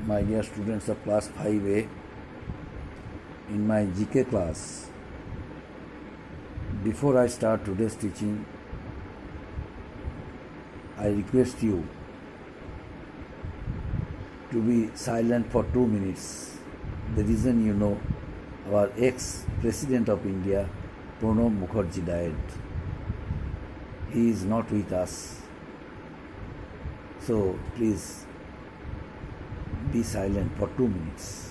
my dear students of class 5A, in my GK class. Before I start today's teaching, I request you to be silent for 2 minutes. The reason you know, our ex-President of India, Pranab Mukherjee, died. He is not with us. So please be silent for 2 minutes.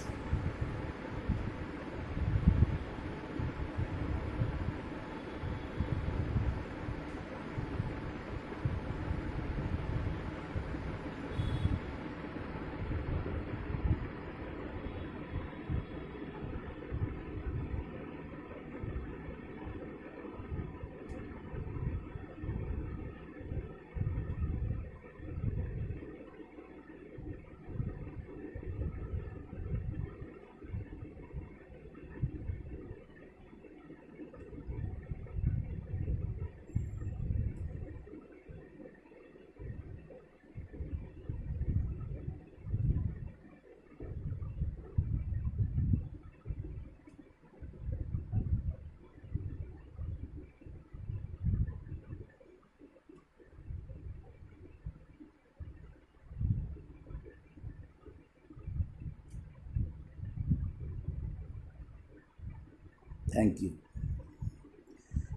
Thank you.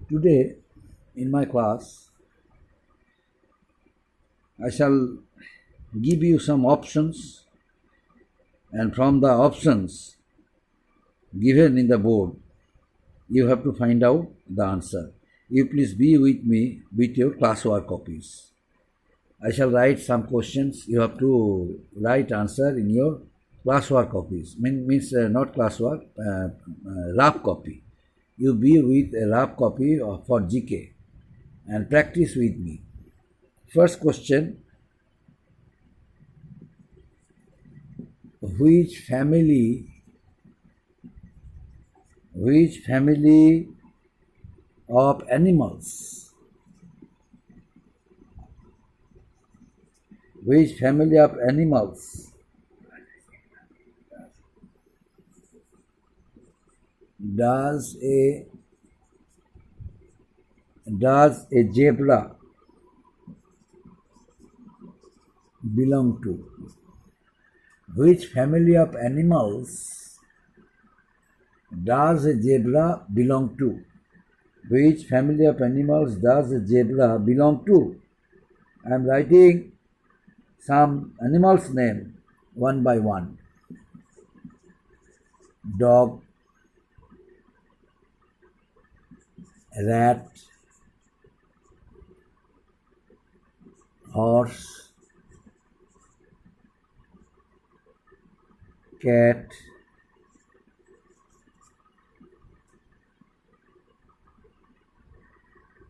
Today, in my class, I shall give you some options, and from the options given in the board, you have to find out the answer. You please be with me with your classwork copies. I shall write some questions. You have to write answer in your classwork copies. Means not classwork, rough copy. You be with a rough copy for GK and practice with me. First question: which family of animals does a zebra belong to? Which family of animals does a zebra belong to? Which family of animals does a zebra belong to? I am writing some animals' name one by one. Dog, rat, horse, cat,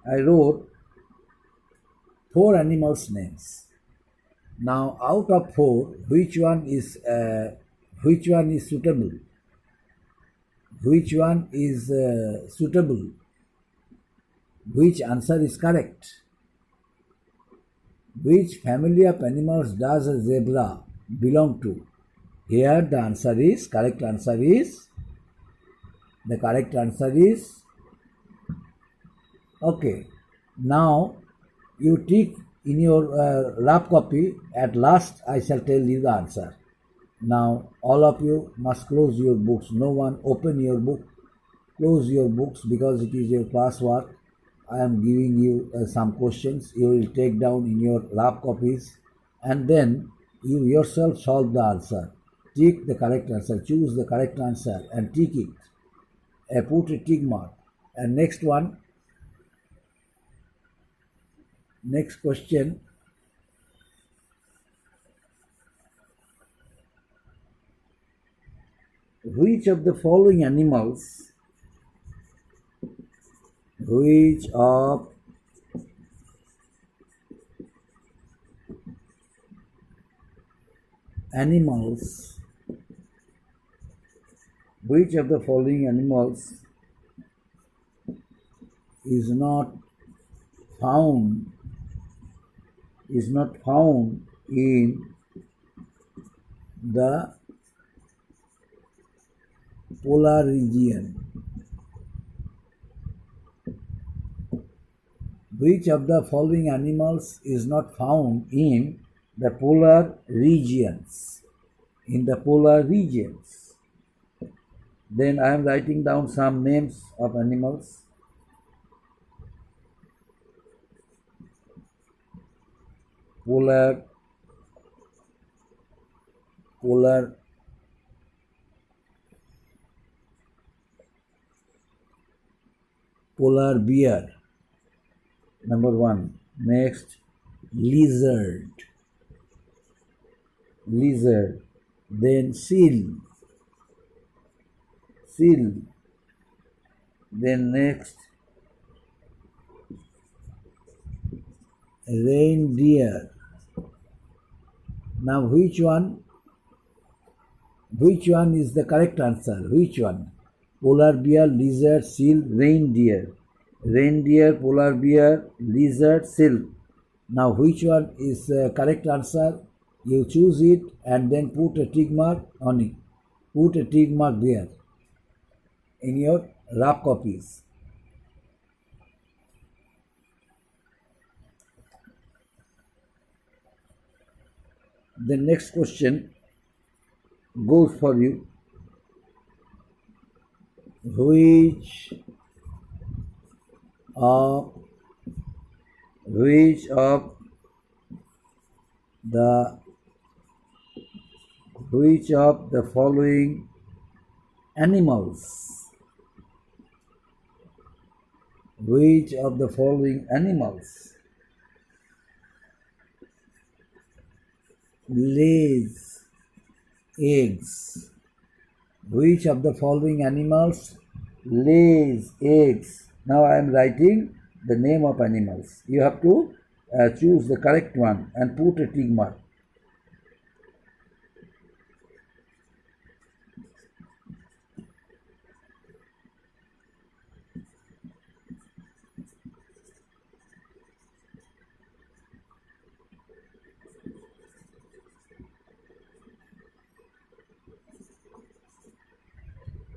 I wrote 4 animals' names. Now, out of 4, which one is suitable? Which one is suitable? Which answer is correct? Which family of animals does a zebra belong to? Here the correct answer is okay. Now you tick in your rough copy. At last I shall tell you the answer. Now all of you must close your books. No one open your book. Close your books because it is your classwork. I am giving you some questions. You will take down in your rough copies and then you yourself solve the answer. Tick the correct answer. Choose the correct answer and tick it. Put a tick mark. And next question. Which of the following animals is not found in the polar region. Which of the following animals is not found in the polar regions? In the polar regions. Then I am writing down some names of animals. Polar bear, number one. Next, lizard. Then seal. Then next, reindeer. Now which one is the correct answer? Which one? Polar bear, lizard, seal, reindeer. Reindeer, polar bear, lizard, seal. Now which one is the correct answer? You choose it and then put a tick mark on it. Put a tick mark there in your rough copies. The next question goes for you. Which of the following animals? Which of the following animals lays eggs? Which of the following animals lays eggs? Now I am writing the name of animals. You have to choose the correct one and put a tick mark.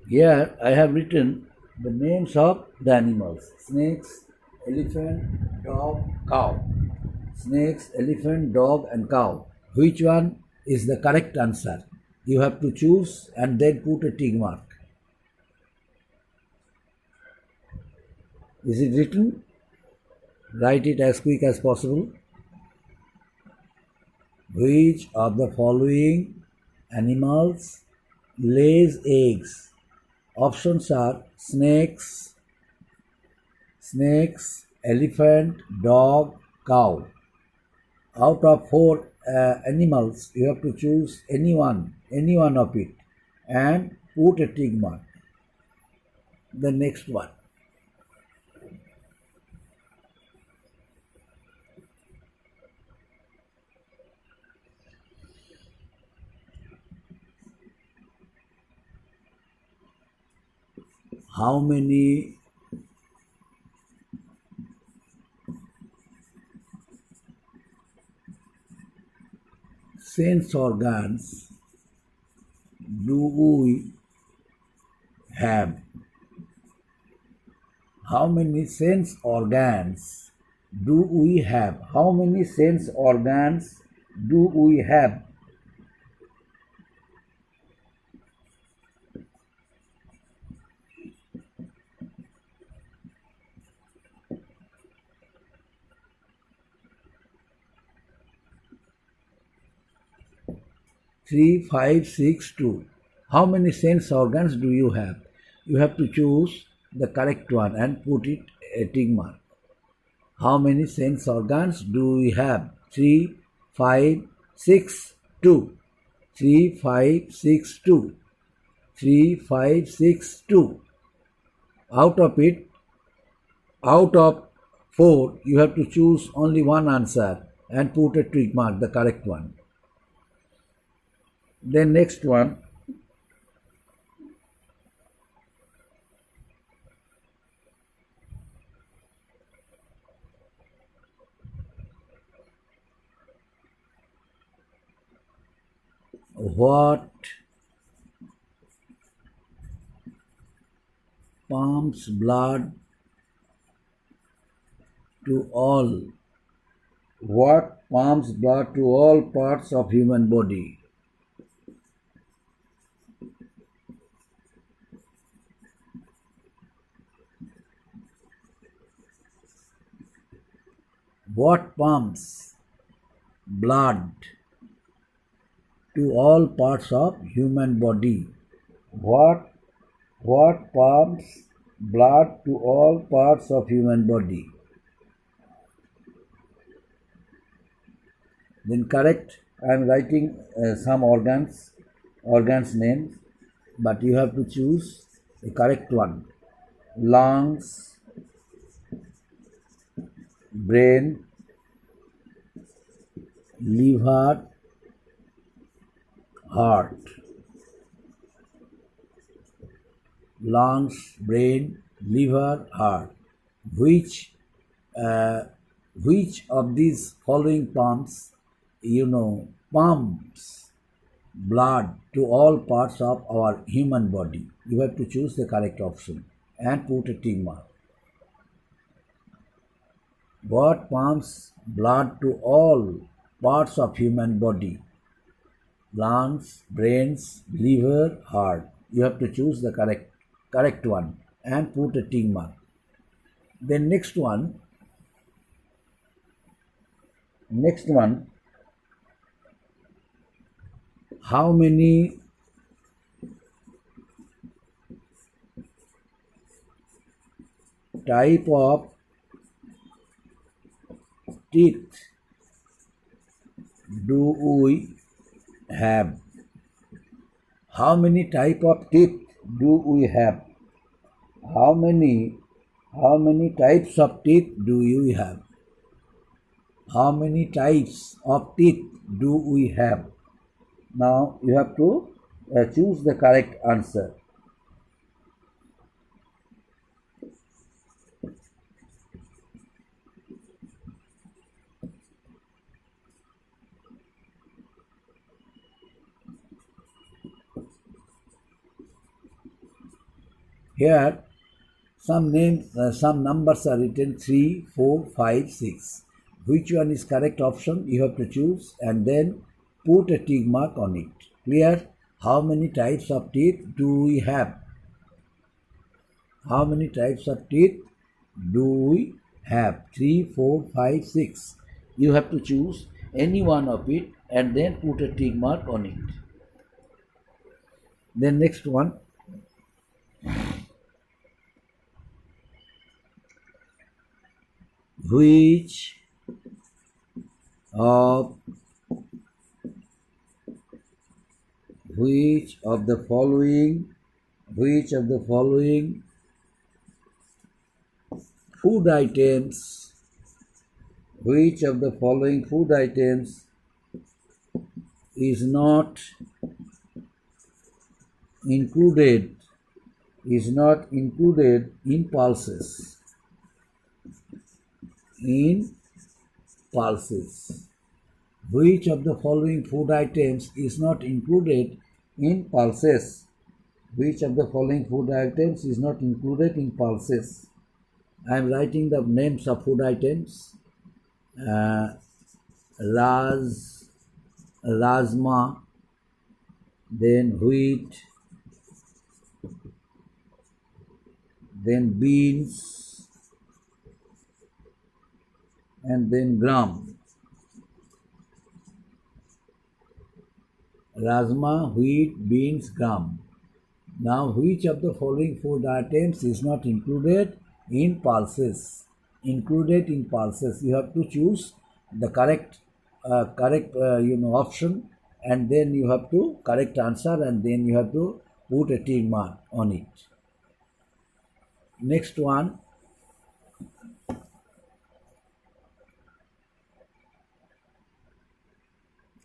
Here I have written the names of the animals: snakes, elephant, dog, cow. Snakes, elephant, dog, and cow. Which one is the correct answer? You have to choose and then put a tick mark. Is it written? Write it as quick as possible. Which of the following animals lays eggs? Options are snakes, elephant, dog, cow. Out of four animals, you have to choose any one of it and put a tick mark. The next one. How many sense organs do we have? How many sense organs do we have? How many sense organs do we have? Three, five, six, two. How many sense organs do you have? You have to choose the correct one and put it a tick mark. How many sense organs do we have? 3, 5, 6, 2. 3, 5, 6, 2. 3, 5, 6, 2. Out of 4, you have to choose only one answer and put a tick mark, the correct one. Then next one. what pumps blood to all parts of human body? What pumps blood to all parts of human body? What pumps blood to all parts of human body? Then correct. I am writing some organs names, but you have to choose the correct one. Lungs, brain, liver, heart. Lungs, brain, liver, heart. Which of these following pumps blood to all parts of our human body? You have to choose the correct option and put a tick mark. What pumps blood to all parts of human body? Lungs, brains, liver, heart. You have to choose the correct one and put a tick mark. Then next one, how many type of teeth do we have? How many type of teeth do we have? How many types of teeth do you have? How many types of teeth do we have? Now you have to choose the correct answer. Here some numbers are written 3, 4, 5, 6. Which one is correct option? You have to choose and then put a tick mark on it. Clear? How many types of teeth do we have? How many types of teeth do we have? 3, 4, 5, 6. You have to choose any one of it and then put a tick mark on it. Then next one. Which of the following food items is not included in pulses? Which of the following food items is not included in pulses? Which of the following food items is not included in pulses? I am writing the names of food items. Rajma, then wheat, then beans, and then gram. Rajma, wheat, beans, gram. Now, which of the following food items is not included in pulses? Included in pulses. You have to choose the correct option, and then you have to correct answer, and then you have to put a tick mark on it. Next one.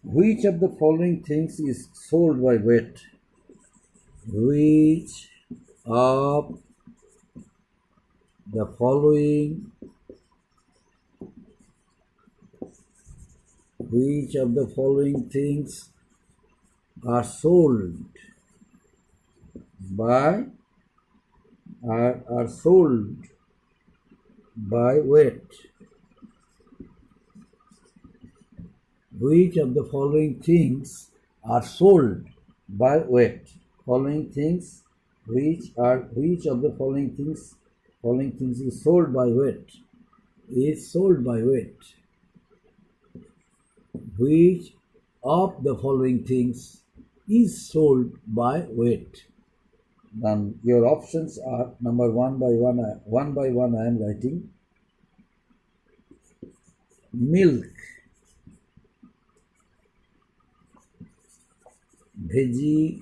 Which of the following things is sold by weight? Which of the following things are sold by are sold by weight. Which of the following things are sold by weight? Following things, which of the following things is sold by weight? Is sold by weight. Which of the following things is sold by weight? Then your options are number one by one I am writing. Milk, vegetables,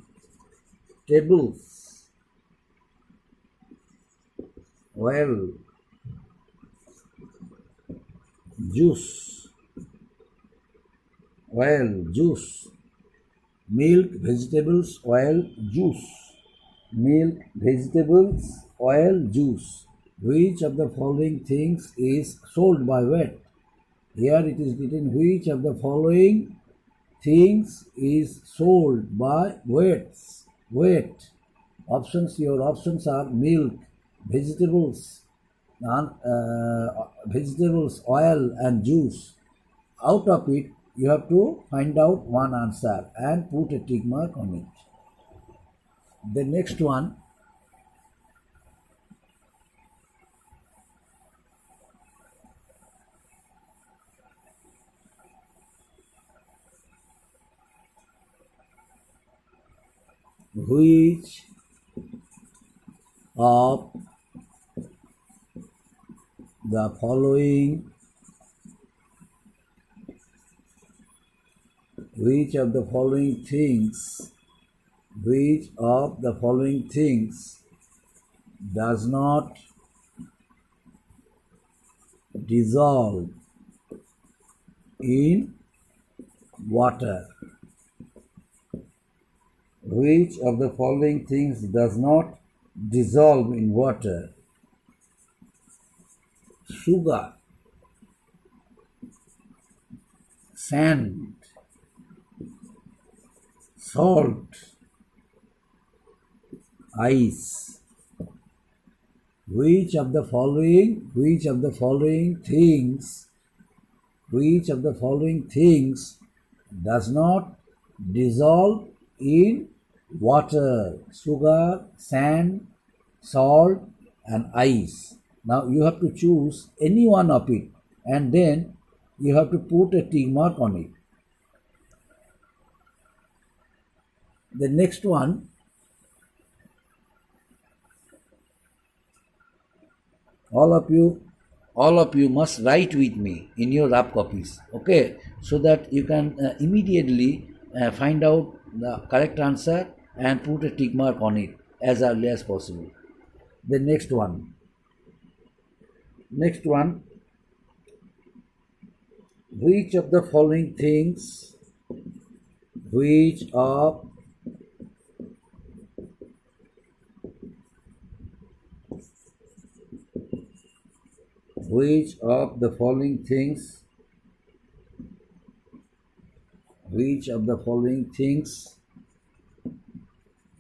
oil, juice, milk, vegetables, oil, juice. Milk, vegetables, oil, juice. Which of the following things is sold by weight? Here it is written which of the following things is sold by weights. Weight. Options. Your options are milk, vegetables, oil, and juice. Out of it, you have to find out one answer and put a tick mark on it. The next one, which of the following things does not dissolve in water? Which of the following things does not dissolve in water? Sugar, sand, salt, ice. Which of the following things does not dissolve in water? Sugar, sand, salt, and ice. Now you have to choose any one of it and then you have to put a tick mark on it. The next one, all of you must write with me in your rough copies, okay, so that you can immediately find out the correct answer and put a tick mark on it as early as possible. The next one, which of the following things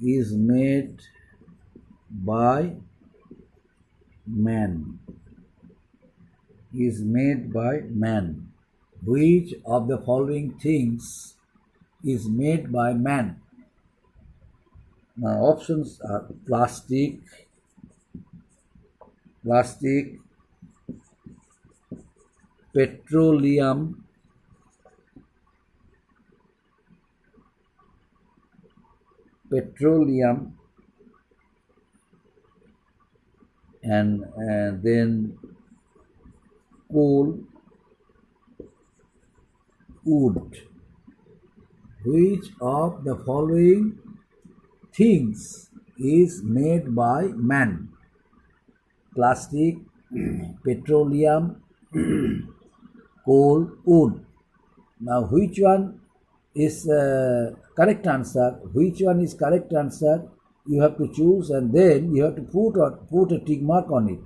is made by man? Which of the following things is made by man? Now options are plastic, petroleum, and then coal, wood. Which of the following things is made by man? Plastic, petroleum, coal, wood. Now which one is correct answer? You have to choose and then you have to put a tick mark on it.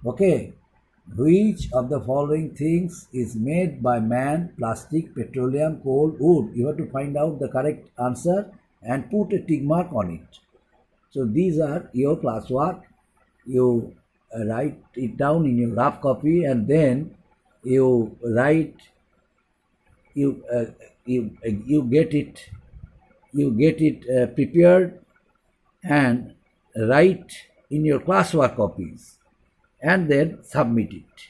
Okay. Which of the following things is made by man? Plastic, petroleum, coal, wood. You have to find out the correct answer and put a tick mark on it. So these are your classwork. You write it down in your rough copy, and then you write. You you get it. You get it prepared and write in your classwork copies, and then submit it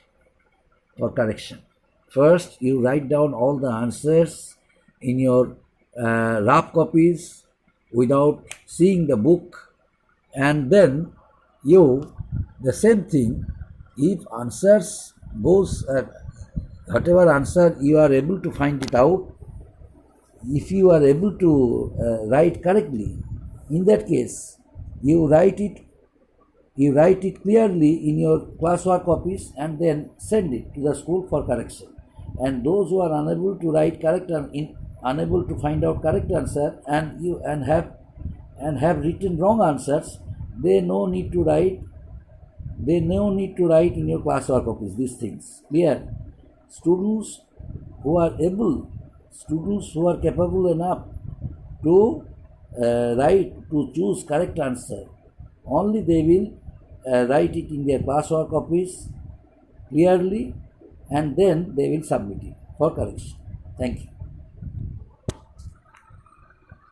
for correction. First, you write down all the answers in your rough copies without seeing the book, and then you the same thing. If answers goes whatever answer you are able to find it out, if you are able to write correctly, in that case you write it clearly in your classwork copies and then send it to the school for correction. And those who are unable to write correct unable to find out correct answer and have written wrong answers, they no need to write in your classwork copies these things. Clear? Students who are capable enough to choose correct answer, only they will write it in their classwork copies clearly, and then they will submit it for correction. Thank you.